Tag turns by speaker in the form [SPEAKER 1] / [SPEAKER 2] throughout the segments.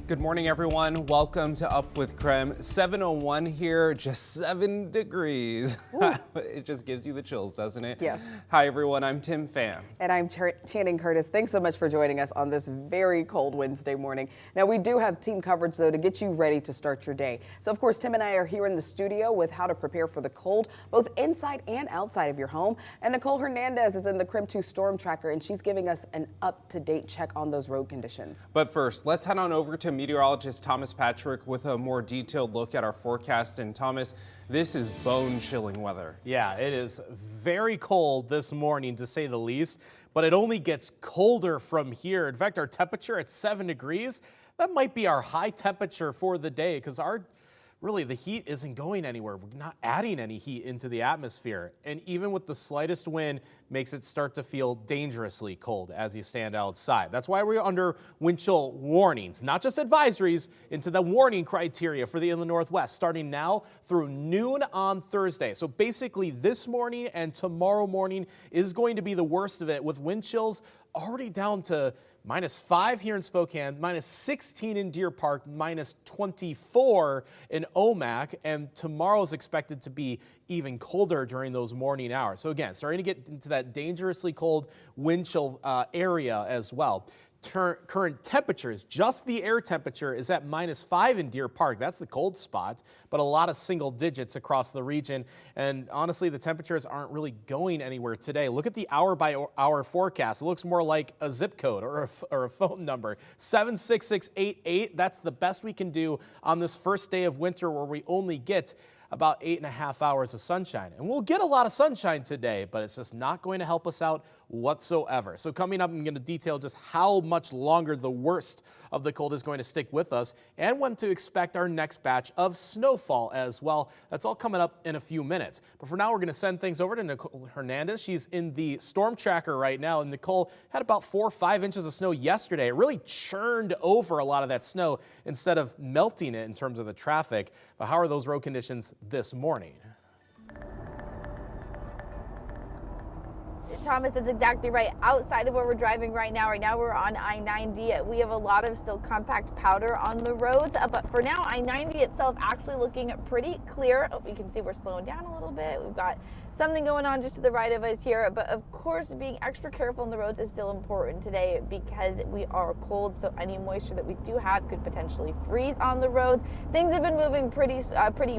[SPEAKER 1] Good morning, everyone. Welcome to Up with KREM. 7:01 here, just 7 degrees. It just gives you the chills, doesn't it?
[SPEAKER 2] Yes.
[SPEAKER 1] Hi, everyone. I'm Tim Pham.
[SPEAKER 2] And I'm Channing Curtis. Thanks so much for joining us on this very cold Wednesday morning. Now, we do have team coverage, though, to get you ready to start your day. So, of course, Tim and I are here in the studio with how to prepare for the cold, both inside and outside of your home. And Nicole Hernandez is in the KREM 2 Storm Tracker, and she's giving us an up-to-date check on those road conditions.
[SPEAKER 1] But first, let's head on over to meteorologist Thomas Patrick with a more detailed look at our forecast. And Thomas, this is bone-chilling weather.
[SPEAKER 3] Yeah, it is very cold this morning, to say the least, but it only gets colder from here. In fact, our temperature at 7 degrees, that might be our high temperature for the day, because really the heat isn't going anywhere. We're not adding any heat into the atmosphere. And even with the slightest wind, makes it start to feel dangerously cold as you stand outside. That's why we're under wind chill warnings, not just advisories, into the warning criteria for the inland Northwest, starting now through noon on Thursday. So basically this morning and tomorrow morning is going to be the worst of it, with wind chills already down to -5 here in Spokane, -16 in Deer Park, -24 in Omak, and tomorrow's expected to be even colder during those morning hours. So again, starting to get into that dangerously cold wind chill area as well. Current temperatures, just the air temperature, is at -5 in Deer Park. That's the cold spot, but a lot of single digits across the region. And honestly, the temperatures aren't really going anywhere today. Look at the hour-by-hour forecast. It looks more like a zip code or a phone number. 76688. That's the best we can do on this first day of winter, where we only get about 8.5 hours of sunshine. And we'll get a lot of sunshine today, but it's just not going to help us out whatsoever. So coming up, I'm going to detail just how much longer the worst of the cold is going to stick with us, and when to expect our next batch of snowfall as well. That's all coming up in a few minutes. But for now, we're going to send things over to Nicole Hernandez. She's in the storm tracker right now, and Nicole had about 4 or 5 inches of snow yesterday. It really churned over a lot of that snow instead of melting it in terms of the traffic. But how are those road conditions this morning?
[SPEAKER 4] Thomas, that's exactly right. Outside of where we're driving right now we're on I-90. We have a lot of still compact powder on the roads, but for now, I-90 itself actually looking pretty clear. You can see we're slowing down a little bit. We've got something going on just to the right of us here, but of course, being extra careful on the roads is still important today because we are cold, so any moisture that we do have could potentially freeze on the roads. Things have been moving pretty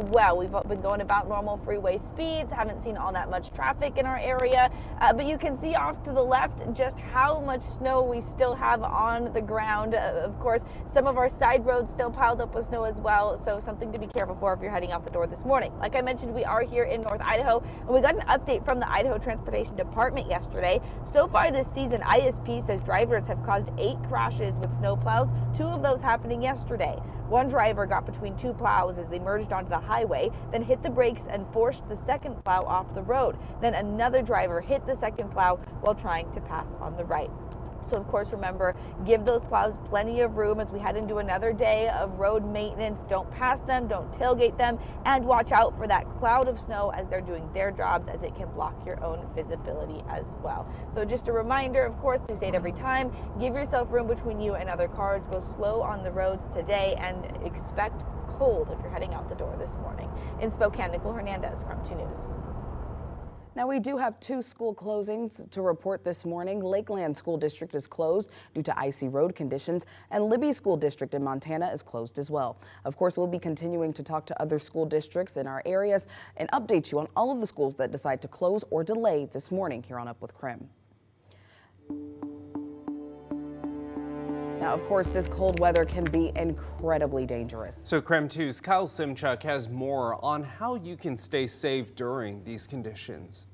[SPEAKER 4] well. We've been going about normal freeway speeds, haven't seen all that much traffic in our area, but you can see off to the left just how much snow we still have on the ground. Of course, some of our side roads still piled up with snow as well, so something to be careful for if you're heading out the door this morning. Like I mentioned, we are here in North Idaho, and we got an update from the Idaho Transportation Department yesterday. So far this season, ISP says drivers have caused 8 crashes with snowplows, 2 of those happening yesterday. One driver got between 2 plows as they merged onto the highway, then hit the brakes and forced the second plow off the road. Then another driver hit the second plow while trying to pass on the right. So of course, remember, give those plows plenty of room as we head into another day of road maintenance. Don't pass them, don't tailgate them, and watch out for that cloud of snow as they're doing their jobs, as it can block your own visibility as well. So just a reminder, of course, we say it every time, give yourself room between you and other cars. Go slow on the roads today and expect cold if you're heading out the door this morning. In Spokane, Nicole Hernandez, KREM 2 News.
[SPEAKER 2] Now, we do have 2 school closings to report this morning. Lakeland School District is closed due to icy road conditions, and Libby School District in Montana is closed as well. Of course, we'll be continuing to talk to other school districts in our areas and update you on all of the schools that decide to close or delay this morning here on Up with KREM. Now, of course, this cold weather can be incredibly dangerous.
[SPEAKER 1] So KREM 2's Kyle Simchuk has more on how you can stay safe during these conditions.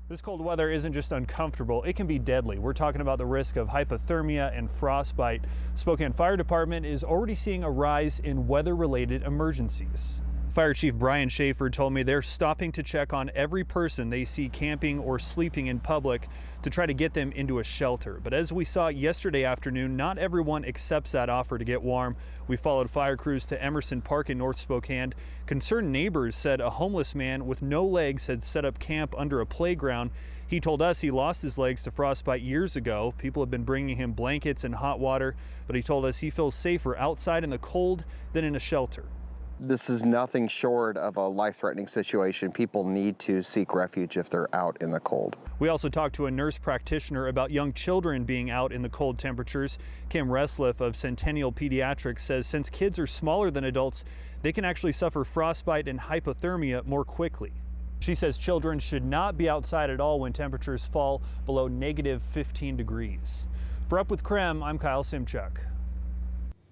[SPEAKER 5] This cold weather isn't just uncomfortable, it can be deadly. We're talking about the risk of hypothermia and frostbite. Spokane Fire Department is already seeing a rise in weather-related emergencies. Fire Chief Brian Schaefer told me they're stopping to check on every person they see camping or sleeping in public to try to get them into a shelter. But as we saw yesterday afternoon, not everyone accepts that offer to get warm. We followed fire crews to Emerson Park in North Spokane. Concerned neighbors said a homeless man with no legs had set up camp under a playground. He told us he lost his legs to frostbite years ago. People have been bringing him blankets and hot water, but he told us he feels safer outside in the cold than in a shelter.
[SPEAKER 6] This is nothing short of a life-threatening situation. People need to seek refuge if they're out in the cold.
[SPEAKER 5] We also talked to a nurse practitioner about young children being out in the cold temperatures. Kim Resliff of Centennial Pediatrics says since kids are smaller than adults, they can actually suffer frostbite and hypothermia more quickly. She says children should not be outside at all when temperatures fall below -15 degrees. For Up with KREM, I'm Kyle Simchuk.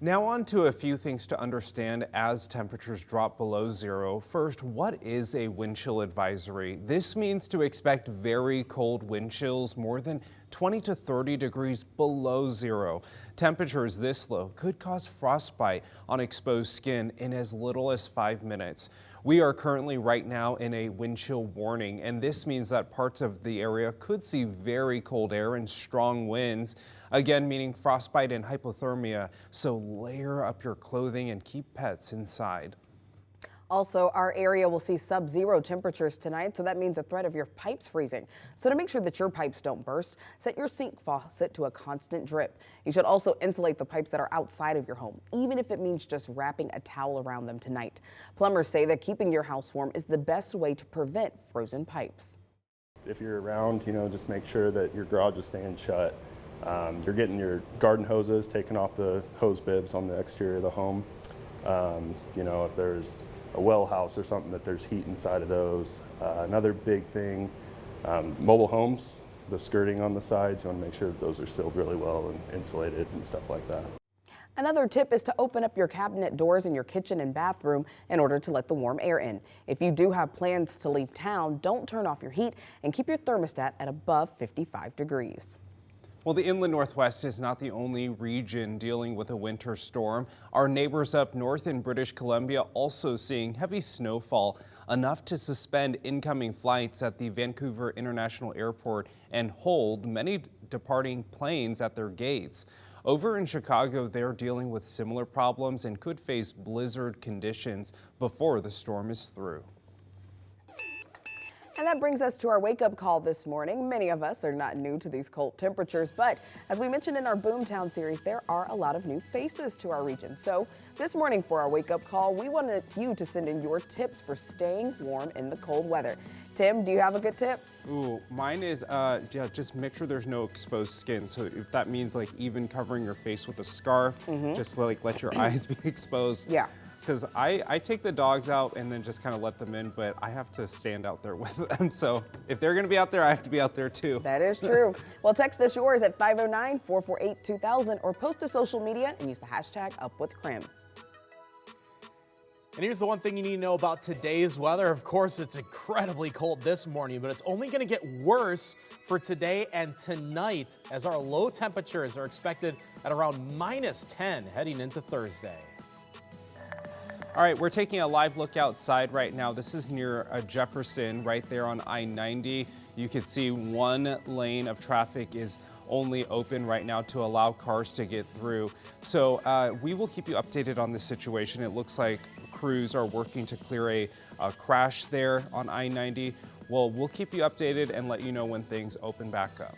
[SPEAKER 1] Now on to a few things to understand as temperatures drop below zero. First, what is a wind chill advisory? This means to expect very cold wind chills more than 20 to 30 degrees below zero. Temperatures this low could cause frostbite on exposed skin in as little as 5 minutes. We are currently right now in a wind chill warning, and this means that parts of the area could see very cold air and strong winds. Again, meaning frostbite and hypothermia, so layer up your clothing and keep pets inside.
[SPEAKER 2] Also, our area will see sub-zero temperatures tonight, so that means a threat of your pipes freezing. So to make sure that your pipes don't burst, set your sink faucet to a constant drip. You should also insulate the pipes that are outside of your home, even if it means just wrapping a towel around them tonight. Plumbers say that keeping your house warm is the best way to prevent frozen pipes.
[SPEAKER 7] If you're around, just make sure that your garage is staying shut. You're getting your garden hoses, taking off the hose bibs on the exterior of the home. If there's a well house or something, that there's heat inside of those. Another big thing, mobile homes, the skirting on the sides, you want to make sure that those are sealed really well and insulated and stuff like that.
[SPEAKER 2] Another tip is to open up your cabinet doors in your kitchen and bathroom in order to let the warm air in. If you do have plans to leave town, don't turn off your heat and keep your thermostat at above 55 degrees.
[SPEAKER 1] Well, the inland Northwest is not the only region dealing with a winter storm. Our neighbors up north in British Columbia also seeing heavy snowfall, enough to suspend incoming flights at the Vancouver International Airport and hold many departing planes at their gates. Over in Chicago, they're dealing with similar problems and could face blizzard conditions before the storm is through.
[SPEAKER 2] And that brings us to our wake-up call this morning. Many of us are not new to these cold temperatures, but as we mentioned in our Boomtown series, there are a lot of new faces to our region. So this morning for our wake-up call, we wanted you to send in your tips for staying warm in the cold weather. Tim, do you have a good tip?
[SPEAKER 1] Ooh, mine is just make sure there's no exposed skin. So if that means like even covering your face with a scarf, just like let your eyes be exposed.
[SPEAKER 2] Yeah.
[SPEAKER 1] Because I take the dogs out and then just kind of let them in, but I have to stand out there with them. So if they're going to be out there, I have to be out there too.
[SPEAKER 2] That is true. Well, text us yours at 509-448-2000 or post to social media and use the hashtag #UpWithKREM.
[SPEAKER 3] And here's the one thing you need to know about today's weather. Of course, it's incredibly cold this morning, but it's only going to get worse for today and tonight as our low temperatures are expected at around -10 heading into Thursday.
[SPEAKER 1] All right, we're taking a live look outside right now. This is near Jefferson, right there on I-90. You can see one lane of traffic is only open right now to allow cars to get through. So we will keep you updated on this situation. It looks like crews are working to clear a crash there on I-90. Well, we'll keep you updated and let you know when things open back up.